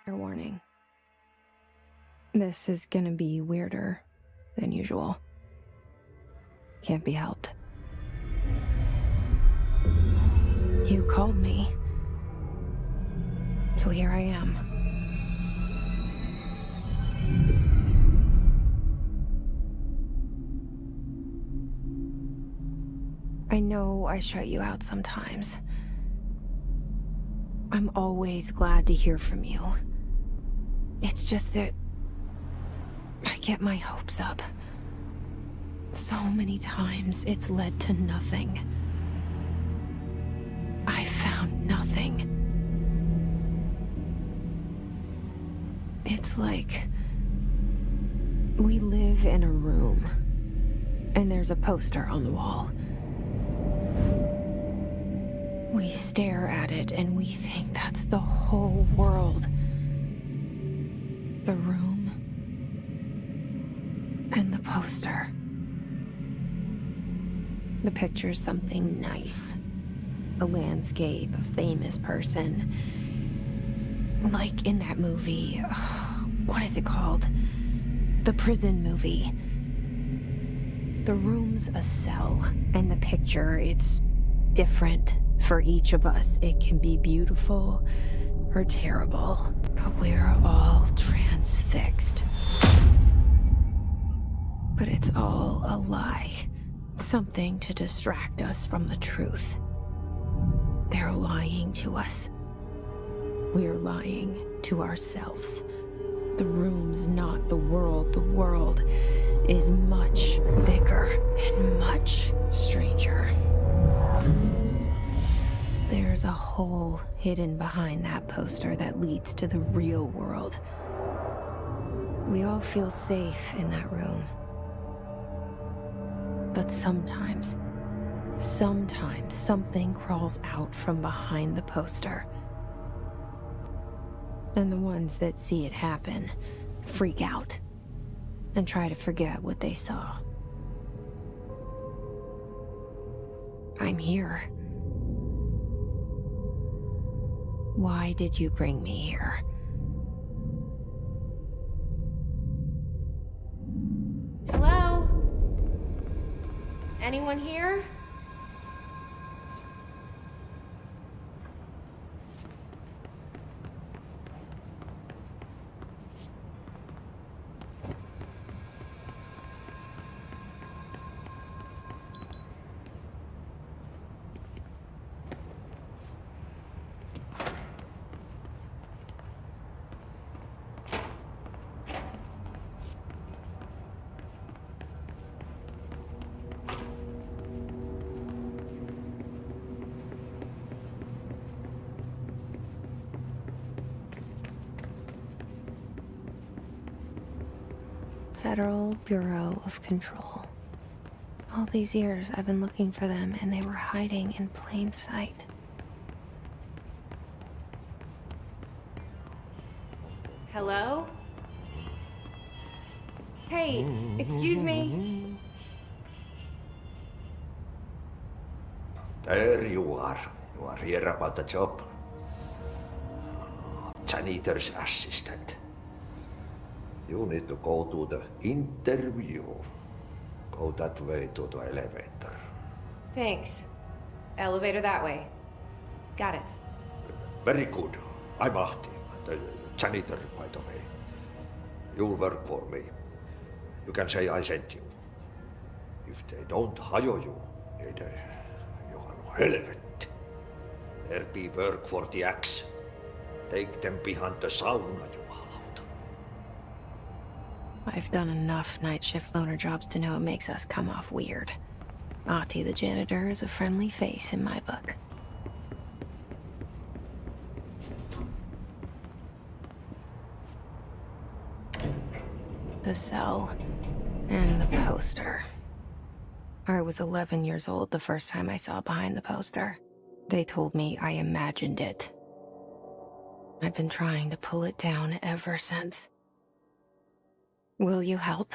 Fair warning. This is gonna be weirder than usual. Can't be helped. You called me. So here I am. I know I shut you out sometimes. I'm always glad to hear from you. It's just that I get my hopes up. So many times it's led to nothing. I found nothing. It's like we live in a room, and there's a poster on the wall. We stare at it and we think that's the whole world. The room and the poster. The picture's something nice. A landscape, a famous person. Like in that movie, what is it called? The prison movie. The room's a cell, and the picture, it's different for each of us. It can be beautiful or terrible, but we're all transfixed. But it's all a lie. Something to distract us from the truth. They're lying to us. We're lying to ourselves. The room's not the world. The world is much bigger and much stranger. There's a hole hidden behind that poster that leads to the real world. We all feel safe in that room. But sometimes something crawls out from behind the poster. And the ones that see it happen freak out and try to forget what they saw. I'm here. Why did you bring me here? Hello? Anyone here? Federal Bureau of Control. All these years I've been looking for them, and they were hiding in plain sight. Hello? Hey, excuse me. There you are. You are here about the job. Janitor's assistant. You need to go to the interview. Go that way to the elevator. Thanks. Elevator that way. Got it. Very good. I'm Ahti, the janitor, by the way. You'll work for me. You can say I sent you. If they don't hire you, niin Johan helvet. There be work for the axe. Take them behind the sauna, jumalauta. I've done enough night shift loner jobs to know it makes us come off weird. Ahti the janitor is a friendly face in my book. The cell and the poster. I was 11 years old the first time I saw behind the poster. They told me I imagined it. I've been trying to pull it down ever since. Will you help?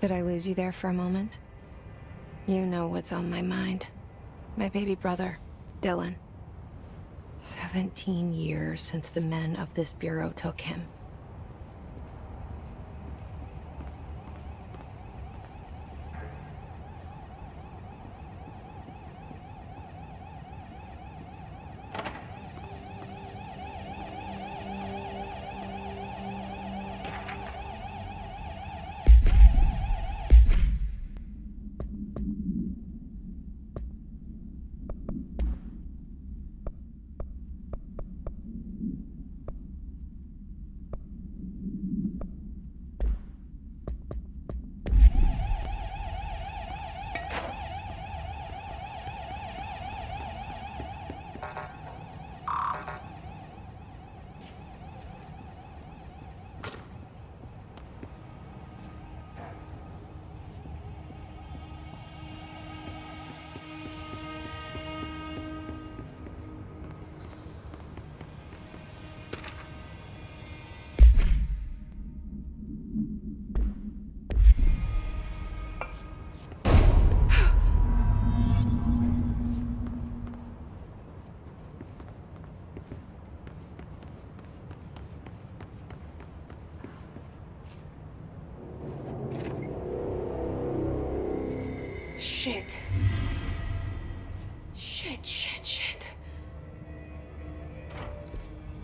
Did I lose you there for a moment? You know what's on my mind. My baby brother, Dylan. 17 years since the men of this bureau took him. Shit. Shit.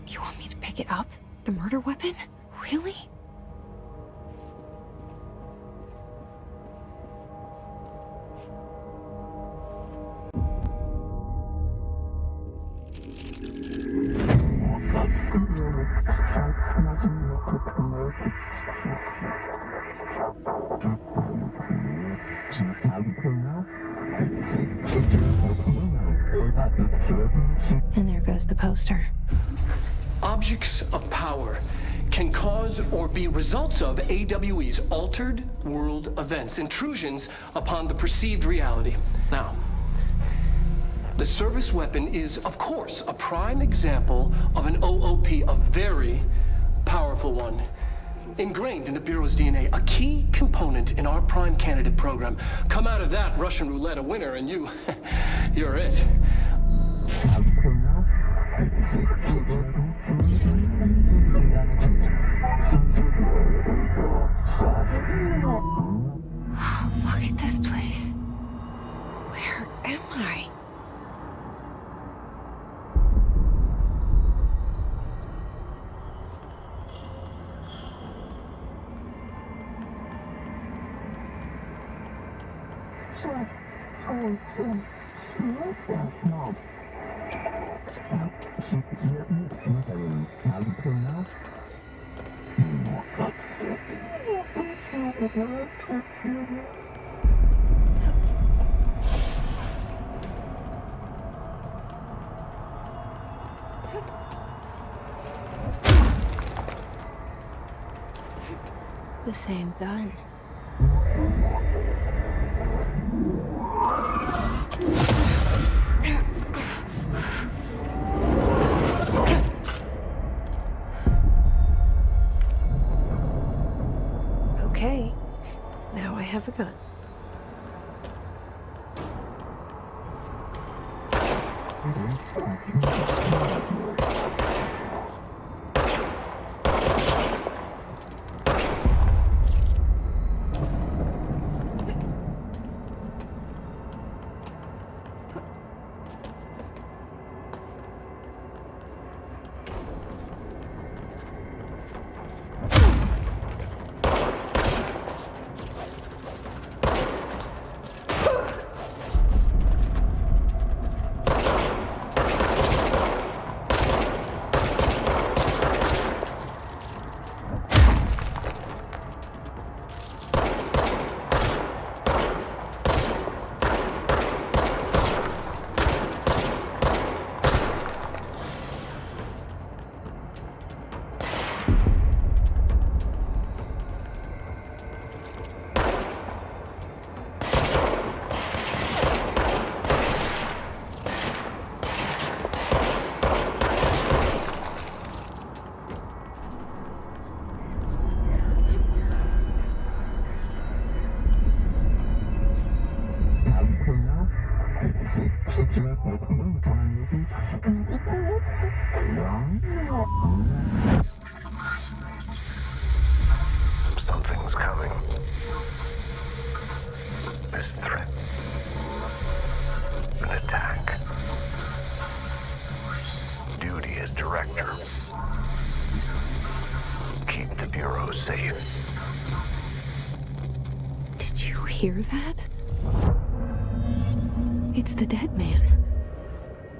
You want me to pick it up? The murder weapon? Really? And there goes the poster. Objects of power can cause or be results of AWE's altered world events, intrusions upon the perceived reality. Now, the service weapon is, of course, a prime example of an OOP, a very powerful one. Ingrained in the Bureau's DNA, a key component in our prime candidate program. Come out of that Russian roulette a winner and you're it. Look at this place. Where am I? The same gun. Okay, now I have a gun. Keep the Bureau safe. Did you hear that? It's the dead man.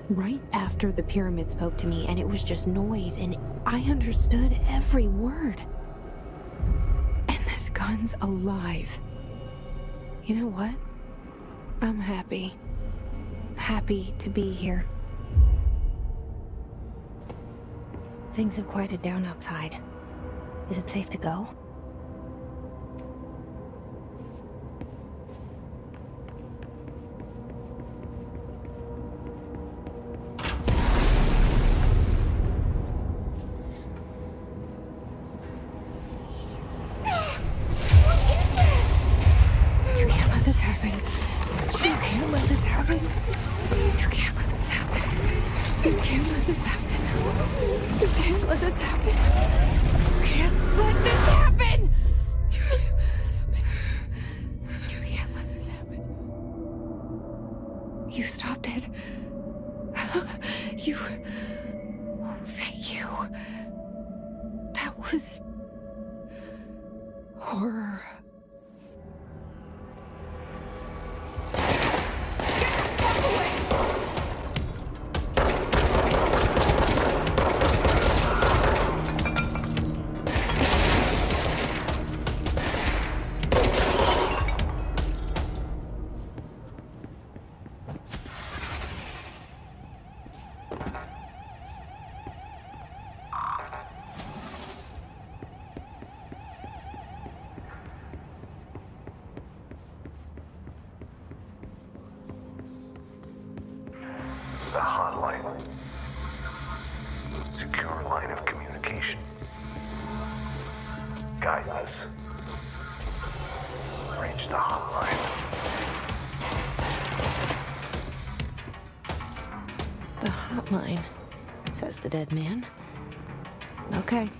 Right after the pyramid spoke to me, and it was just noise, and I understood every word. And this gun's alive. You know what? I'm happy. Happy to be here. Things have quieted down outside. Is it safe to go? You can't let this happen. You can't let this happen. You can't let this happen. You can't let this happen. You can't let this happen. You can't let this happen. You can't let this happen. You can't let this happen. You stopped it. You. Oh, thank you. That was horror. The hotline. Secure line of communication. Guidance. Reach the hotline. The hotline, says the dead man. Okay.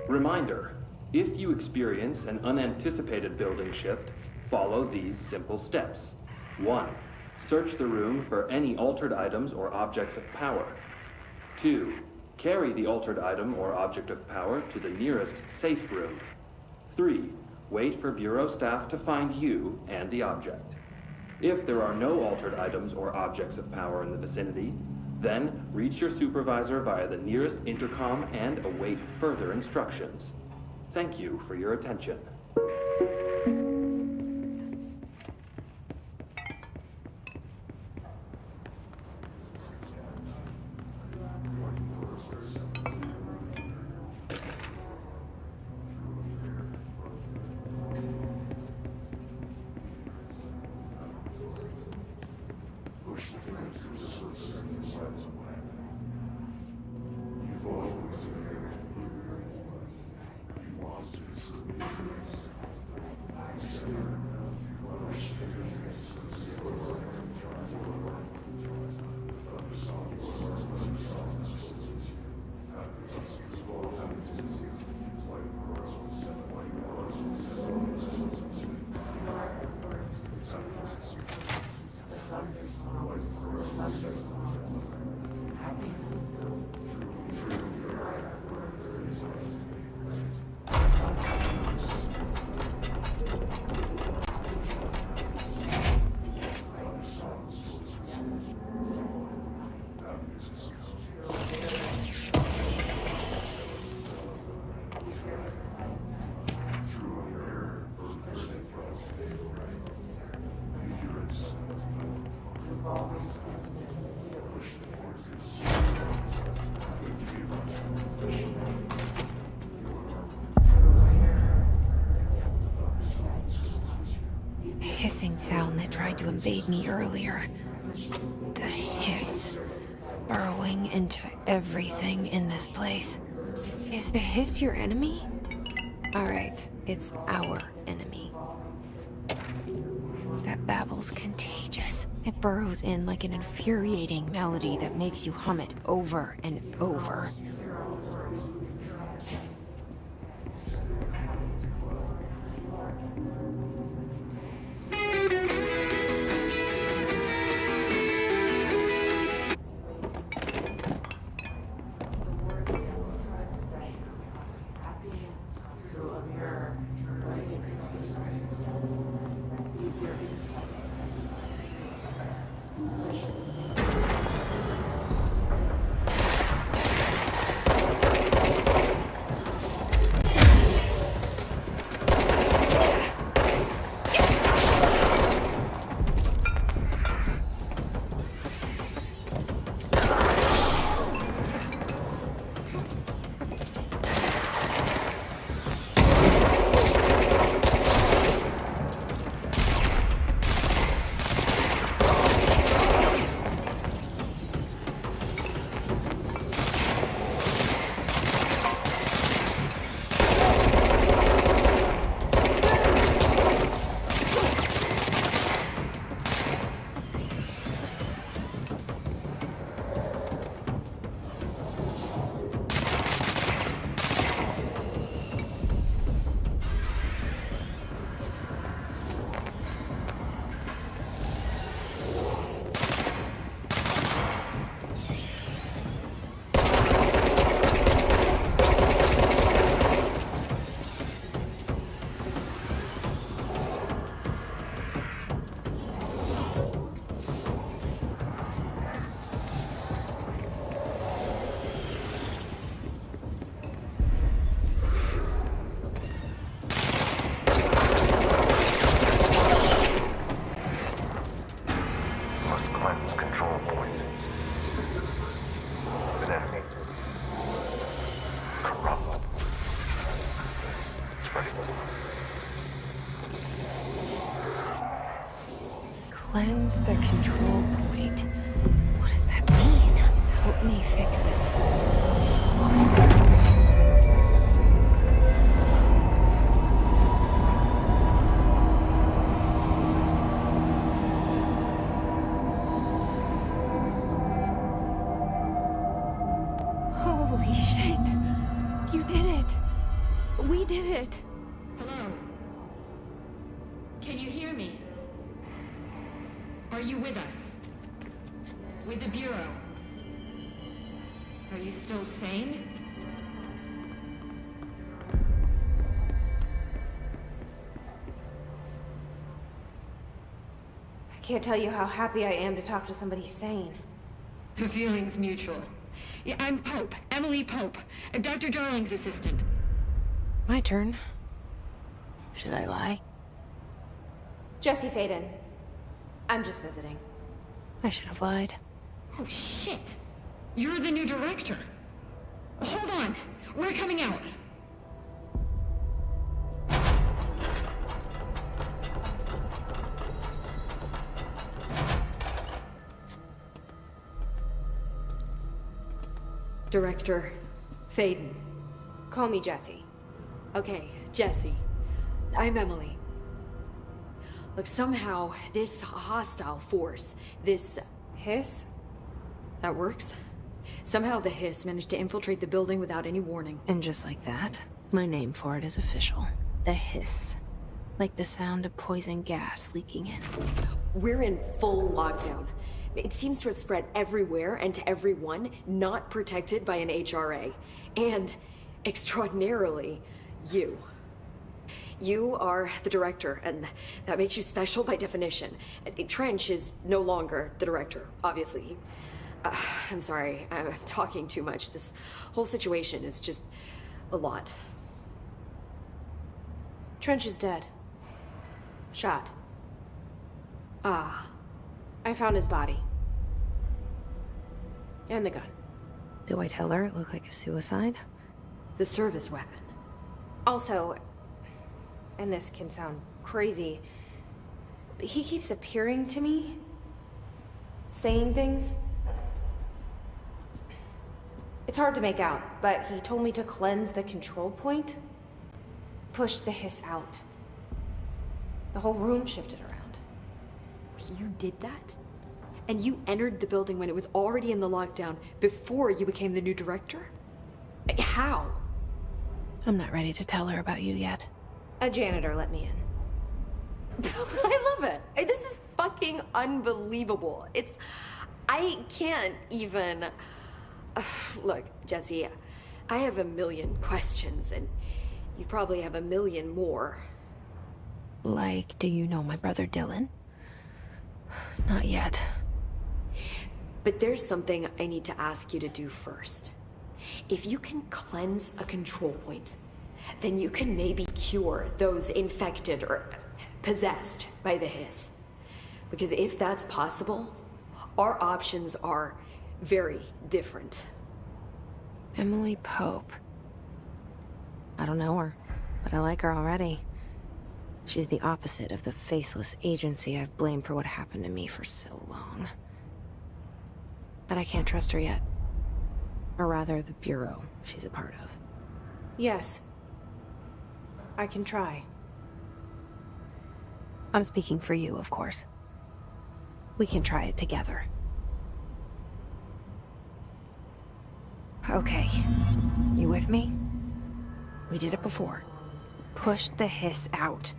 Reminder, if you experience an unanticipated building shift, follow these simple steps. 1. Search the room for any altered items or objects of power. 2. Carry the altered item or object of power to the nearest safe room. 3. Wait for Bureau staff to find you and the object. If there are no altered items or objects of power in the vicinity, then reach your supervisor via the nearest intercom and await further instructions. Thank you for your attention. The hissing sound that tried to invade me earlier. The hiss. Burrowing into everything in this place. Is the hiss your enemy? Alright, it's our enemy. That babble's contagious. It burrows in like an infuriating melody that makes you hum it over and over. Must cleanse control points. An enemy. Corrupt. Spreading. Cleanse the control point. What does that mean? Help me fix it. Holy shit. did it! Hello? Can you hear me? Are you with us? With the Bureau? Are you still sane? I can't tell you how happy I am to talk to somebody sane. The feeling's mutual. Yeah, I'm Pope, Emily Pope, Dr. Darling's assistant. My turn. Should I lie? Jesse Faden. I'm just visiting. I should have lied. Oh, shit. You're the new director. Hold on. We're coming out. Director Faden. Call me Jesse. Okay, Jesse. I'm Emily. Look, somehow this hostile force, this... Hiss? that works? Somehow the hiss managed to infiltrate the building without any warning. And just like that, my name for it is official. The hiss. Like the sound of poison gas leaking in. We're in full lockdown. It seems to have spread everywhere and to everyone not protected by an HRA. And, extraordinarily, you. You are the director, and that makes you special by definition. Trench is no longer the director, obviously. I'm sorry, I'm talking too much. This whole situation is just a lot. Trench is dead. Shot. Ah. I found his body. And the gun. Do I tell her it looked like a suicide? The service weapon. Also, and this can sound crazy, but he keeps appearing to me, saying things. It's hard to make out, but he told me to cleanse the control point, push the hiss out. The whole room shifted around. You did that? And you entered the building when it was already in the lockdown before you became the new director? How? I'm not ready to tell her about you yet. A janitor let me in. I love it. This is fucking unbelievable. I can't even... Look, Jesse, I have a million questions, and you probably have a million more. Like, do you know my brother Dylan? Not yet. But there's something I need to ask you to do first. If you can cleanse a control point, then you can maybe cure those infected or possessed by the hiss. Because if that's possible, our options are very different. Emily Pope. I don't know her, but I like her already. She's the opposite of the faceless agency I've blamed for what happened to me for so long. But I can't trust her yet. Or rather, the Bureau she's a part of. Yes. I can try. I'm speaking for you, of course. We can try it together. Okay. You with me? We did it before. Push the hiss out.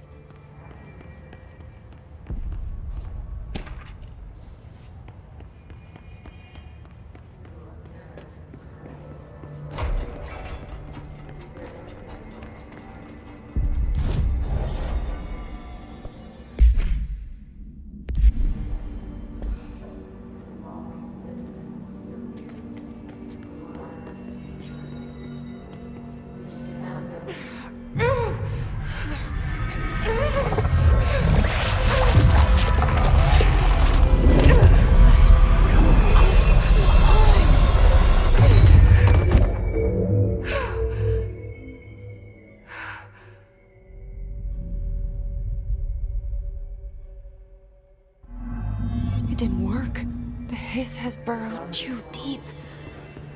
Didn't work. The hiss has burrowed too deep.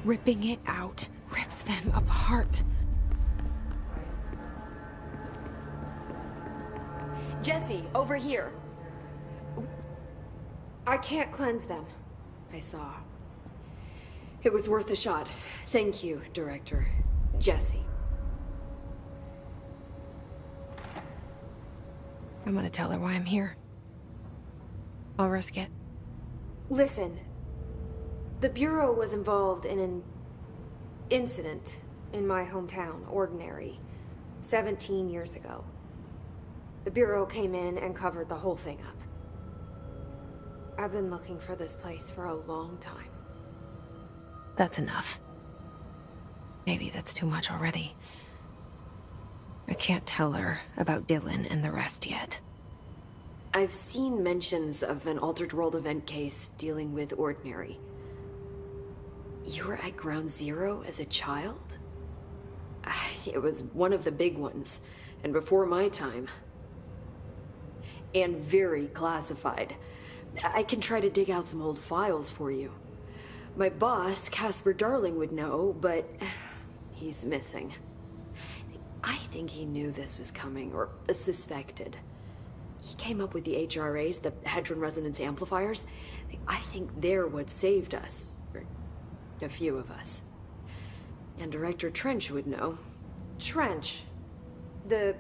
Ripping it out rips them apart. Jesse, over here. I can't cleanse them. I saw. It was worth a shot. Thank you, Director. Jesse. I'm gonna tell her why I'm here. I'll risk it. Listen, the Bureau was involved in an incident in my hometown, Ordinary, 17 years ago. The Bureau came in and covered the whole thing up. I've been looking for this place for a long time. That's enough. Maybe that's too much already. I can't tell her about Dylan and the rest yet. I've seen mentions of an Altered World event case dealing with Ordinary. You were at Ground Zero as a child? It was one of the big ones, and before my time. And very classified. I can try to dig out some old files for you. My boss, Casper Darling, would know, but he's missing. I think he knew this was coming, or suspected. He came up with the HRAs, the Hadron Resonance Amplifiers. I think they're what saved us. Or a few of us. And Director Trench would know. Trench, the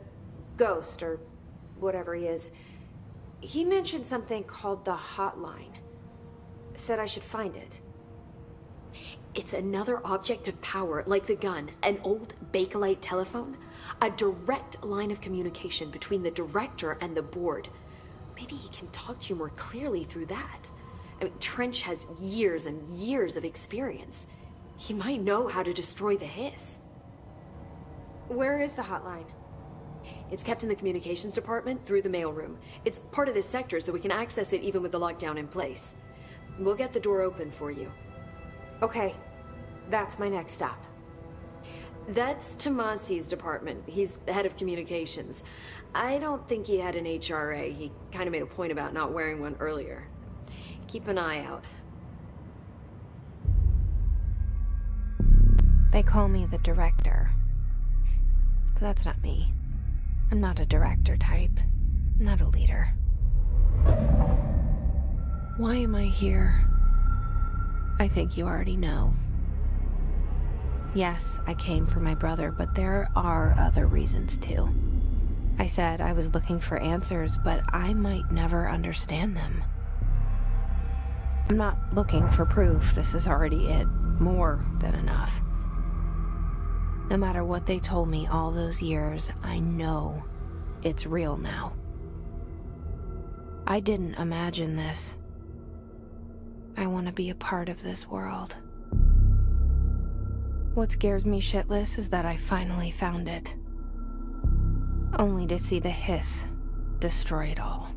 ghost, or whatever he is, he mentioned something called the Hotline. Said I should find it. It's another object of power, like the gun, an old Bakelite telephone. A direct line of communication between the director and the board. Maybe he can talk to you more clearly through that. I mean, Trench has years and years of experience. He might know how to destroy the hiss. Where is the hotline? It's kept in the communications department through the mailroom. It's part of this sector, so we can access it even with the lockdown in place. We'll get the door open for you. Okay, that's my next stop. That's Tomasi's department. He's the head of communications. I don't think he had an HRA. He kind of made a point about not wearing one earlier. Keep an eye out. They call me the director. But that's not me. I'm not a director type. I'm not a leader. Why am I here? I think you already know. Yes, I came for my brother, but there are other reasons too. I said I was looking for answers, but I might never understand them. I'm not looking for proof. This is already it. More than enough. No matter what they told me all those years, I know it's real now. I didn't imagine this. I want to be a part of this world. What scares me shitless is that I finally found it. Only to see the hiss destroy it all.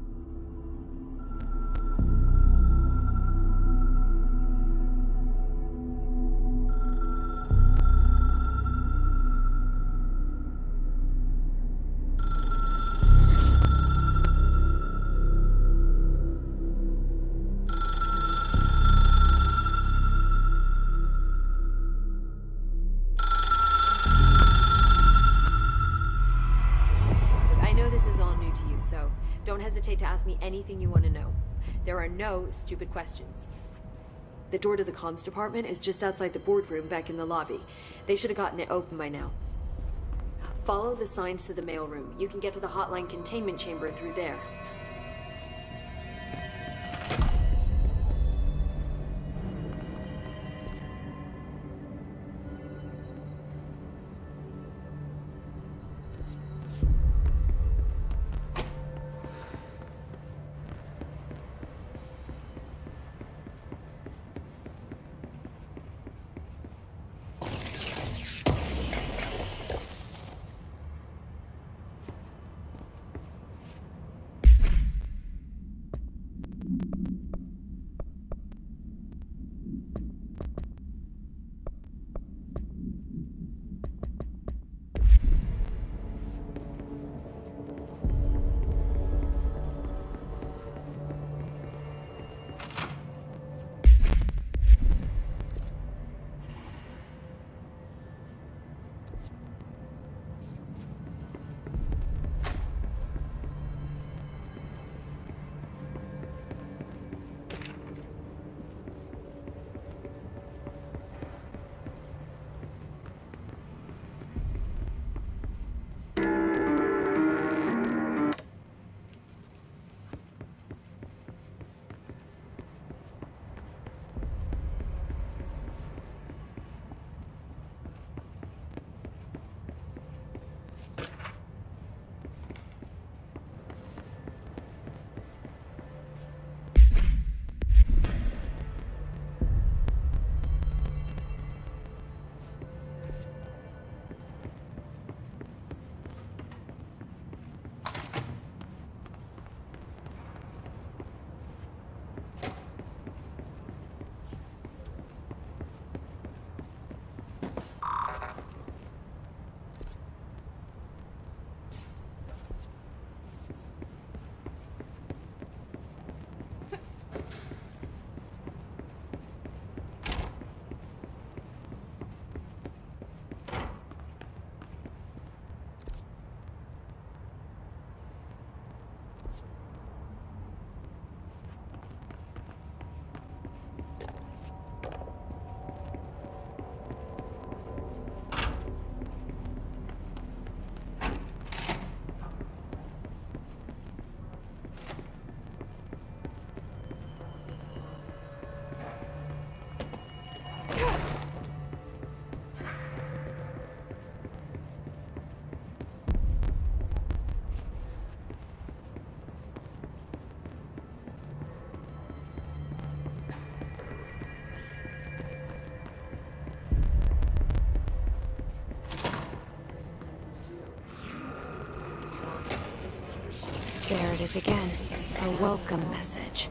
Don't hesitate to ask me anything you want to know. There are no stupid questions. The door to the comms department is just outside the boardroom back in the lobby. They should have gotten it open by now. Follow the signs to the mailroom. You can get to the hotline containment chamber through there. is again. A welcome message.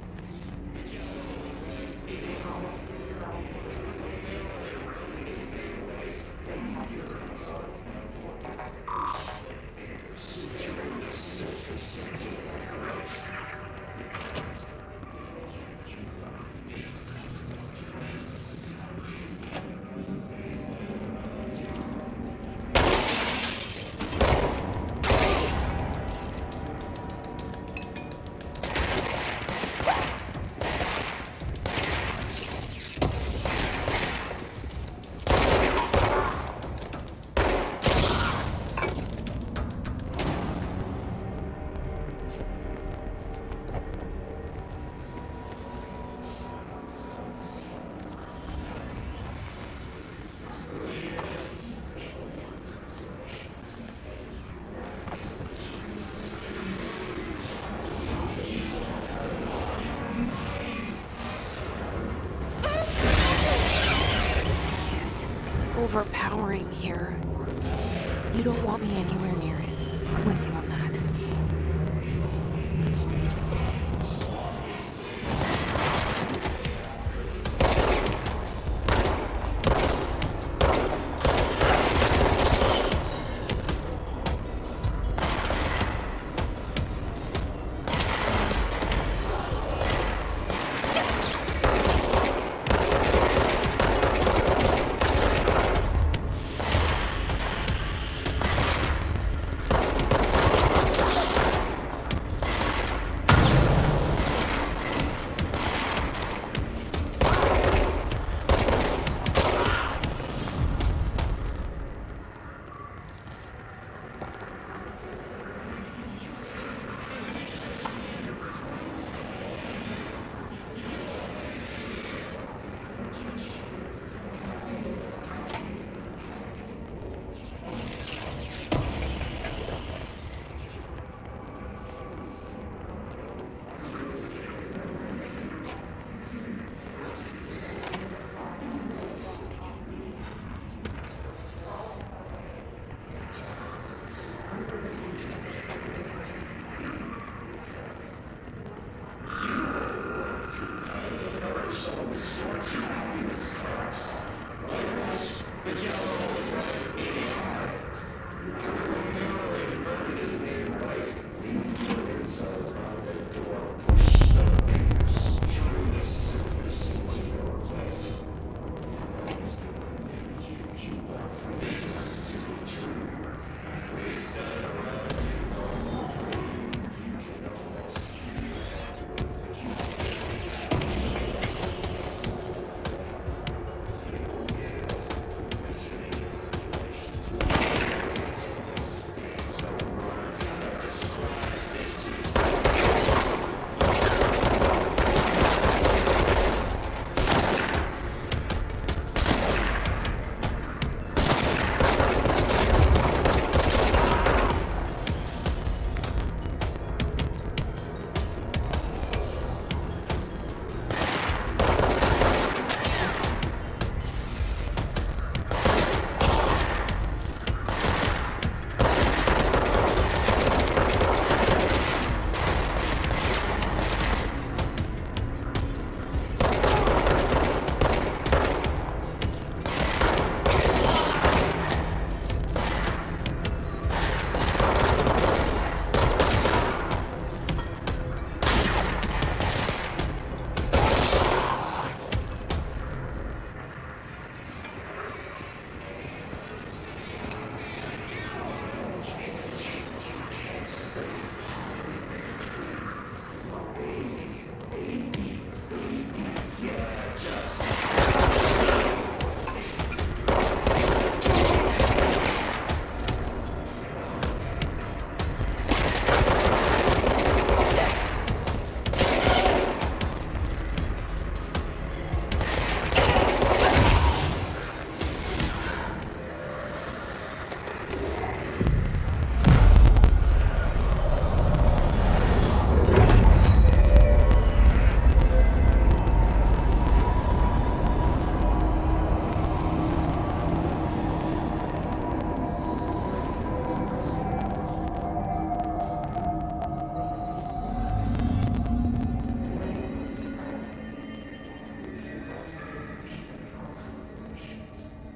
Overpowering here. You don't want me anywhere near it. I'm with you on that. The yellow is right. The narrowly converted into being white.